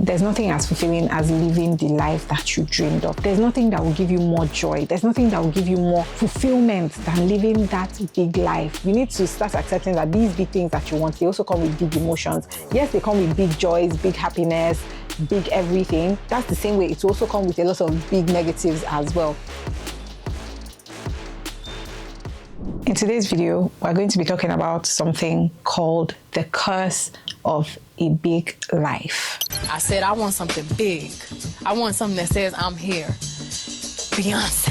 There's nothing as fulfilling as living the life that you dreamed of. There's nothing that will give you more joy. There's nothing that will give you more fulfillment than living that big life. You need to start accepting that these big things that you want, they also come with big emotions. Yes, they come with big joys, big happiness, big everything. That's the same way it also comes with a lot of big negatives as well. In today's video, we're going to be talking about something called the curse of a big life. I said I want something big. I want something that says I'm here. Beyonce.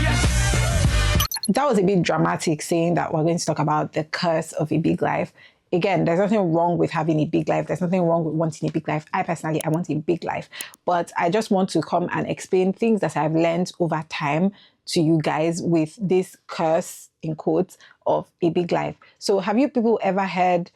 Yes. That was a bit dramatic, saying that we're going to talk about the curse of a big life. Again, there's nothing wrong with having a big life. There's nothing wrong with wanting a big life. I want a big life. But I just want to come and explain things that I've learned over time to you guys with this curse, in quotes, of a big life. So have you people ever heard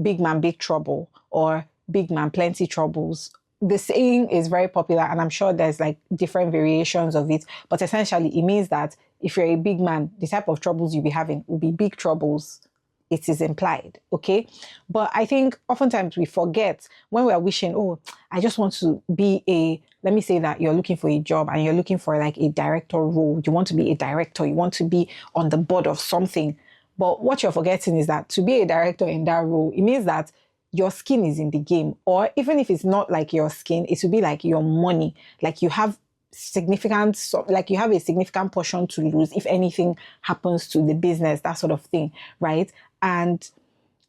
big man, big trouble, or big man, plenty troubles? The saying is very popular, and I'm sure there's like different variations of it. But essentially, it means that if you're a big man, the type of troubles you'll be having will be big troubles. It is implied, okay? But I think oftentimes we forget when we're wishing, oh, I just want to be let me say that you're looking for a job and you're looking for like a director role. You want to be a director. You want to be on the board of something. But what you're forgetting is that to be a director in that role, it means that your skin is in the game. Or even if it's not like your skin, it will be like your money. Like you have a significant portion to lose if anything happens to the business, that sort of thing, right? And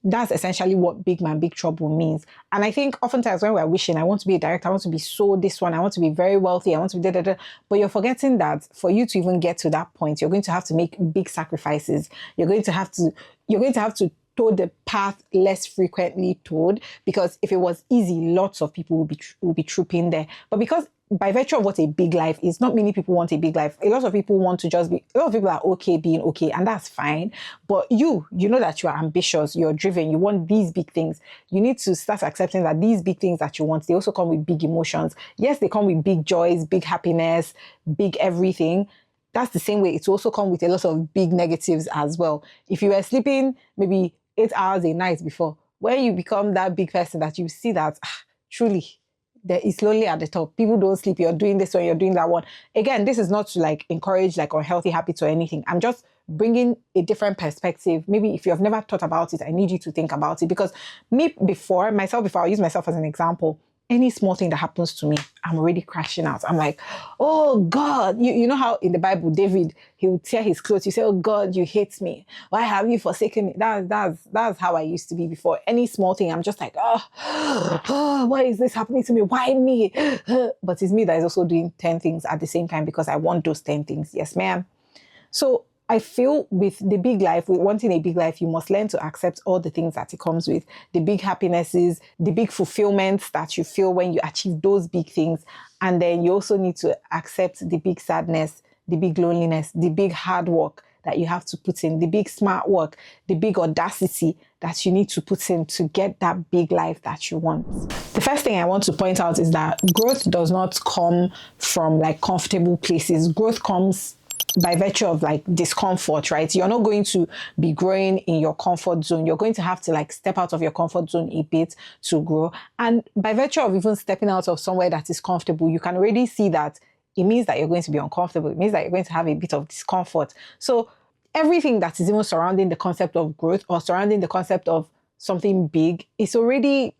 that's essentially what big man, big trouble means. And I think oftentimes when we're wishing, I want to be a director, I want to be so this one, I want to be very wealthy, I want to be da-da-da, but you're forgetting that for you to even get to that point, you're going to have to make big sacrifices. You're going to have to toe the path less frequently toed, because if it was easy, lots of people will be trooping there. But because by virtue of what a big life is, not many people want a big life. A lot of people want to just be, a lot of people are okay being okay, and that's fine. But you know that you are ambitious, you're driven, you want these big things. You need to start accepting that these big things that you want, they also come with big emotions. Yes, they come with big joys, big happiness, big everything. That's the same way it also comes with a lot of big negatives as well. If you were sleeping maybe 8 hours a night before, when you become that big person that you see that truly, there is lonely at the top. People don't sleep. You're doing this one, you're doing that one. Again, this is not to like encourage like unhealthy habits or anything. I'm just bringing a different perspective. Maybe if you have never thought about it, I need you to think about it, because I'll use myself as an example. Any small thing that happens to me, I'm already crashing out. I'm like, oh God, you know how in the Bible, David, he would tear his clothes. You say, oh God, you hate me. Why have you forsaken me? That's how I used to be before. Any small thing, I'm just like, oh, why is this happening to me? Why me? But it's me that is also doing 10 things at the same time because I want those 10 things. Yes, ma'am. So I feel with the big life, with wanting a big life, you must learn to accept all the things that it comes with. The big happinesses, the big fulfillments that you feel when you achieve those big things. And then you also need to accept the big sadness, the big loneliness, the big hard work that you have to put in, the big smart work, the big audacity that you need to put in to get that big life that you want. The first thing I want to point out is that growth does not come from like comfortable places. Growth comes by virtue of like discomfort, right? You're not going to be growing in your comfort zone. You're going to have to like step out of your comfort zone a bit to grow. And by virtue of even stepping out of somewhere that is comfortable, you can already see that it means that you're going to be uncomfortable. It means that you're going to have a bit of discomfort. So everything that is even surrounding the concept of growth or surrounding the concept of something big is already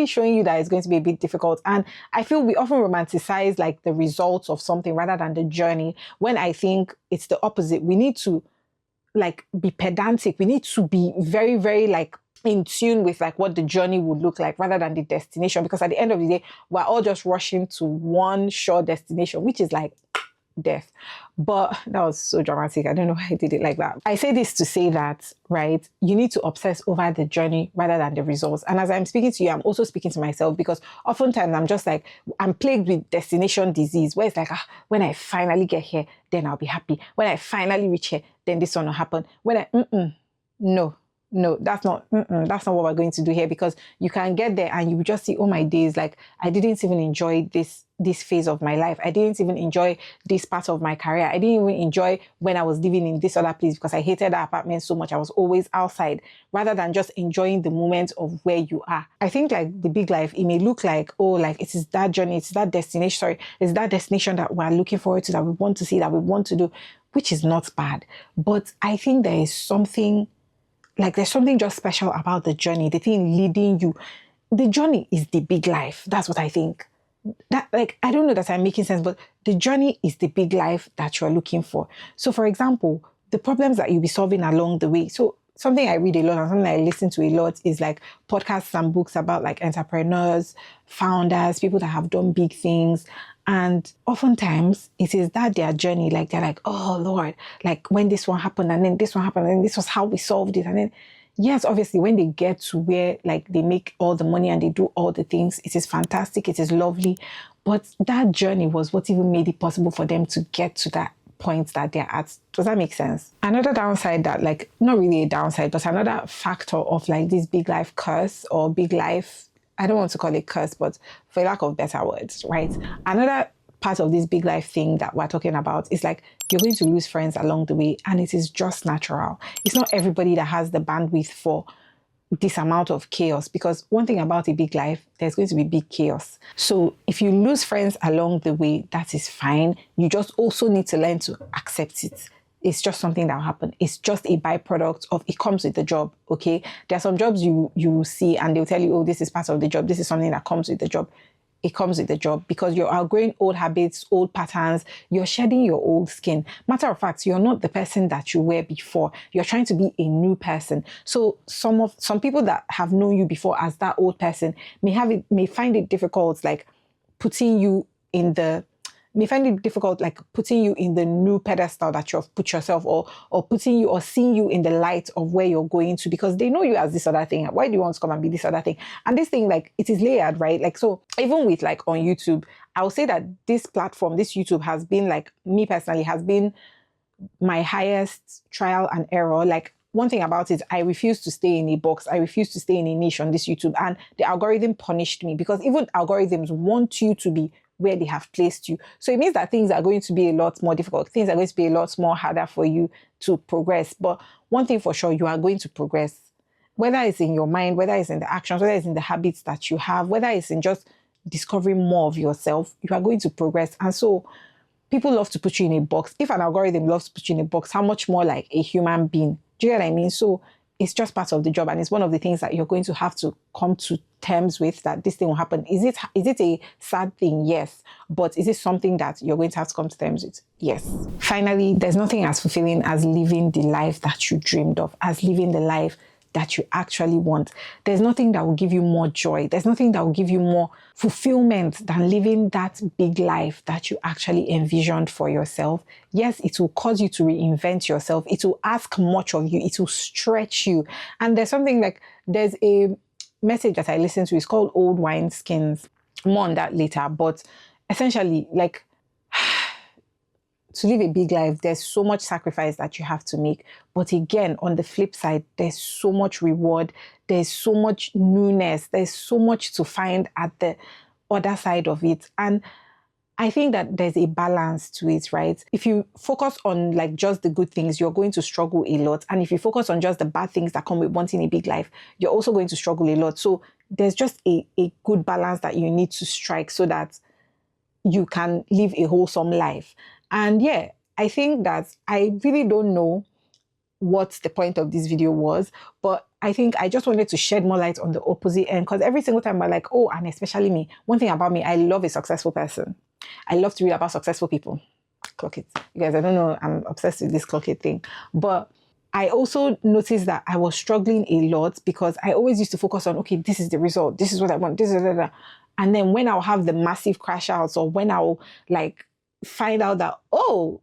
showing you that it's going to be a bit difficult. And I feel we often romanticize like the results of something rather than the journey, when I think it's the opposite. We need to like be pedantic. We need to be very, very like in tune with like what the journey would look like rather than the destination. Because at the end of the day, we're all just rushing to one sure destination, which is like death. But that was so dramatic. I don't know why I did it like that. I say this to say that, right, you need to obsess over the journey rather than the results. And as I'm speaking to you, I'm also speaking to myself, because oftentimes I'm just like, I'm plagued with destination disease, where it's like, when I finally get here, then I'll be happy. When I finally reach here, then this one will happen. No, no, that's not what we're going to do here, because you can get there and you just see, oh my days, like I didn't even enjoy this phase of my life. I didn't even enjoy this part of my career. I didn't even enjoy when I was living in this other place because I hated that apartment so much. I was always outside rather than just enjoying the moment of where you are. I think like the big life, it may look like, oh, like it is that journey, it's that destination, it's that destination that we're looking forward to, that we want to see, that we want to do, which is not bad. But I think there's something just special about the journey, the thing leading you. The journey is the big life. That's what I think. That, like, I don't know that I'm making sense, but the journey is the big life that you're looking for. So, for example, the problems that you'll be solving along the way. So, something I read a lot and something I listen to a lot is like podcasts and books about like entrepreneurs, founders, people that have done big things. And oftentimes it is that their journey, like they're like, oh Lord, like when this one happened and then this one happened and this was how we solved it. And then, yes, obviously when they get to where like they make all the money and they do all the things, it is fantastic, it is lovely. But that journey was what even made it possible for them to get to that point that they're at. Does that make sense? Another downside that, like, not really a downside, but another factor of like this big life curse or big life, I don't want to call it curse, but for lack of better words, right? Another part of this big life thing that we're talking about is like you're going to lose friends along the way, and it is just natural. It's not everybody that has the bandwidth for this amount of chaos, because one thing about a big life, there's going to be big chaos. So if you lose friends along the way, that is fine. You just also need to learn to accept it. It's just something that will happen. It's just a byproduct of, it comes with the job, okay? There are some jobs you see and they'll tell you, oh, this is part of the job. This is something that comes with the job. It comes with the job because you're outgrowing old habits, old patterns. You're shedding your old skin. Matter of fact, you're not the person that you were before. You're trying to be a new person. So some people that have known you before as that old person may find it difficult, like putting you in the new pedestal that you've put yourself, or putting you or seeing you in the light of where you're going to, because they know you as this other thing. Why do you want to come and be this other thing? And this thing, like, it is layered, right? Like, so even with like on YouTube, I will say that this platform, this YouTube has been, like, me personally, has been my highest trial and error. Like, one thing about it, I refuse to stay in a box. I refuse to stay in a niche on this YouTube. And the algorithm punished me, because even algorithms want you to be where they have placed you. So it means that things are going to be a lot more difficult. Things are going to be a lot more harder for you to progress. But one thing for sure, you are going to progress. Whether it's in your mind, whether it's in the actions, whether it's in the habits that you have, whether it's in just discovering more of yourself, you are going to progress. And so people love to put you in a box. If an algorithm loves to put you in a box, how much more like a human being? Do you get what I mean? So it's just part of the job, and it's one of the things that you're going to have to come to terms with, that this thing will happen. Is it a sad thing? Yes. But is it something that you're going to have to come to terms with? Yes. Finally, there's nothing as fulfilling as living the life that you dreamed of, as living the life that you actually want. There's nothing that will give you more joy. There's nothing that will give you more fulfillment than living that big life that you actually envisioned for yourself. Yes, it will cause you to reinvent yourself. It will ask much of you. It will stretch you. And there's a message that I listen to. It's called Old Wine Skins. More on that later. But essentially, like, to live a big life, there's so much sacrifice that you have to make. But again, on the flip side, there's so much reward. There's so much newness. There's so much to find at the other side of it. And I think that there's a balance to it, right? If you focus on like just the good things, you're going to struggle a lot. And if you focus on just the bad things that come with wanting a big life, you're also going to struggle a lot. So there's just a good balance that you need to strike so that you can live a wholesome life. And yeah, I think that I really don't know what the point of this video was, but I think I just wanted to shed more light on the opposite end, because every single time I'm like, oh, and especially me, one thing about me, I love a successful person. I love to read about successful people. Clock it. You guys, I don't know, I'm obsessed with this clock it thing. But I also noticed that I was struggling a lot because I always used to focus on, okay, this is the result. This is what I want. This is that. And then when I'll have the massive crash outs, or when I'll like find out that, oh,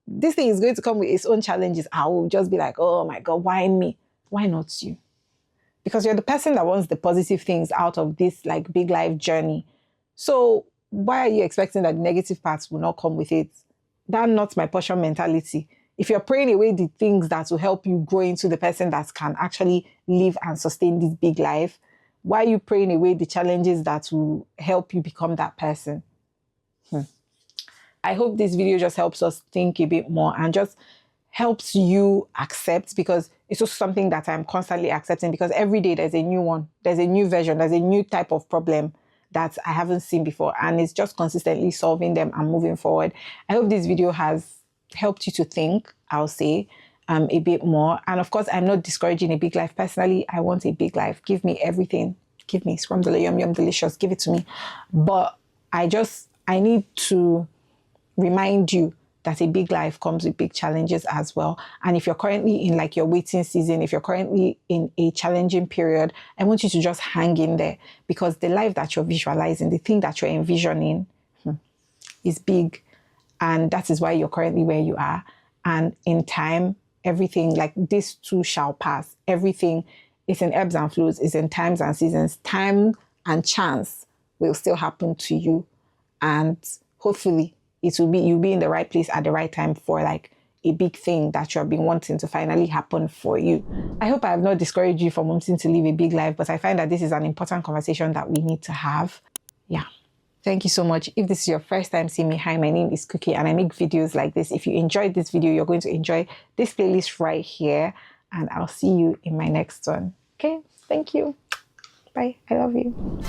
this thing is going to come with its own challenges, I will just be like, oh my God, why me? Why not you? Because you're the person that wants the positive things out of this like big life journey. So why are you expecting that the negative parts will not come with it? That's not my portion mentality. if you're praying away the things that will help you grow into the person that can actually live and sustain this big life, why are you praying away the challenges that will help you become that person? I hope this video just helps us think a bit more and just helps you accept, because it's also something that I'm constantly accepting, because every day there's a new one, there's a new version, there's a new type of problem that I haven't seen before, and it's just consistently solving them and moving forward. I hope this video has helped you to think, I'll say, a bit more. And of course, I'm not discouraging a big life. Personally, I want a big life. Give me everything. Give me scrumdiddly, yum yum delicious. Give it to me. But I need to remind you that a big life comes with big challenges as well. And if you're currently in like your waiting season, if you're currently in a challenging period, I want you to just hang in there, because the life that you're visualizing, the thing that you're envisioning is big. And that is why you're currently where you are. And in time, everything, like this too shall pass. Everything is in ebbs and flows, is in times and seasons. Time and chance will still happen to you. And hopefully you'll be in the right place at the right time for like a big thing that you've been wanting to finally happen for you. I hope I have not discouraged you from wanting to live a big life, but I find that this is an important conversation that we need to have. Yeah. Thank you so much. If this is your first time seeing me, hi, my name is Cookie and I make videos like this. If you enjoyed this video, you're going to enjoy this playlist right here, and I'll see you in my next one. Okay, thank you. Bye. I love you.